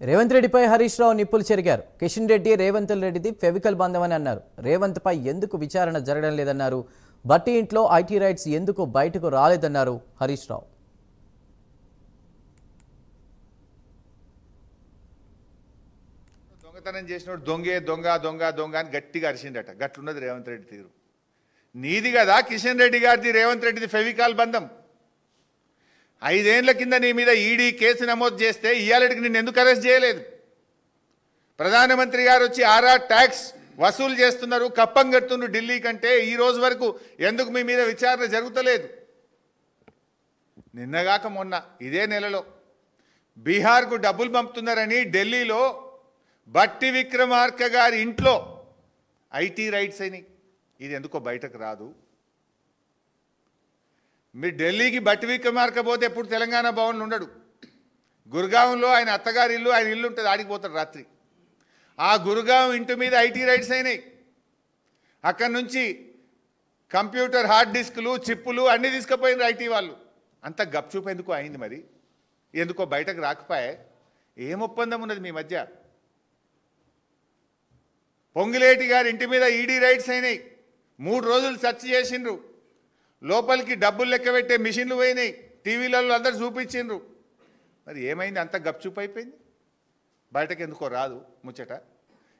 రేవంత్ రెడ్డిపై హరీష్ రావు నిప్పులు చెరిగారు. కిషన్ రెడ్డి రేవంత్ రెడ్డిది ఫెవికల్ బంధం అని అన్నారు. రేవంత్ పై ఎందుకు విచారణ జరగడం లేదన్నారు. బట్టి ఇంట్లో ఐటీ రైట్స్ ఎందుకు బయటకు రాలేదన్నారు హరీష్ రావు. దొంగతనం చేసినోడు దొంగే దొంగ దొంగ దొంగ అని గట్టిగా అరిచిండట. గట్లున్నది రేవంత్ రెడ్డి తీరు. నీది కదా కిషన్ రెడ్డి గారిది రేవంత్ రెడ్డిది ఫెవికాల్ బంధం. 5 ఏళ్ల కింద నీ మీద ఈడీ కేసు నమోదు చేస్తే ఇయ్యాలటికి నిన్ను ఎందుకు అరెస్ట్ చేయలేదు? ప్రధానమంత్రి గారు వచ్చి ట్యాక్స్ వసూలు చేస్తున్నారు, కప్పం కడుతున్నారు ఢిల్లీ కంటే, ఈ రోజు వరకు ఎందుకు మీ మీద విచారణ జరుగుతలేదు? నిన్నగాక మొన్న ఇదే నెలలో బీహార్కు డబ్బులు పంపుతున్నారని ఢిల్లీలో బట్టి విక్రమార్క గారి ఇంట్లో ఐటీ రైట్స్ అయినాయి. ఇది ఎందుకో బయటకు రాదు. మీరు ఢిల్లీకి బట్టి విక్రమార్క పోతే ఎప్పుడు తెలంగాణ భవన్లో ఉండడు. గురుగాంలో ఆయన అత్తగారి ఇల్లు, ఆయన ఇల్లు ఉంటుంది, ఆడికి పోతాడు రాత్రి. ఆ గురుగాం ఇంటి మీద ఐటీ రైట్స్ అయినాయి. అక్కడి నుంచి కంప్యూటర్ హార్డ్ డిస్కులు, చిప్పులు అన్నీ తీసుకుపోయినారు ఐటీ వాళ్ళు. అంత గప్చూపు ఎందుకో అయింది. మరి ఎందుకో బయటకు రాకపోయే. ఏం ఒప్పందం ఉన్నది మీ మధ్య? పొంగులేటి గారి ఇంటి మీద ఈడీ రైట్స్ అయినాయి. 3 రోజులు సెర్చ్ చేసిండ్రు. లోపలికి డబ్బులు లెక్క పెట్టే మిషన్లు పోయినాయి. టీవీలలో అందరు చూపించిండ్రు. మరి ఏమైంది? అంత గప్చూప్ అయిపోయింది. బయటకు ఎందుకో రాదు ముచ్చట.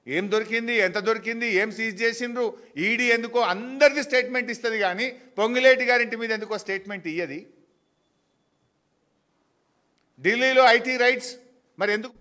ఏం దొరికింది, ఎంత దొరికింది, ఏం సీజ్ చేసిండ్రు? ఈడీ ఎందుకో అందరిది స్టేట్మెంట్ ఇస్తుంది, కానీ పొంగులేటి గారి ఇంటి మీద ఎందుకో స్టేట్మెంట్ ఇయ్యది. ఢిల్లీలో ఐటీ రైట్స్ మరి ఎందుకు?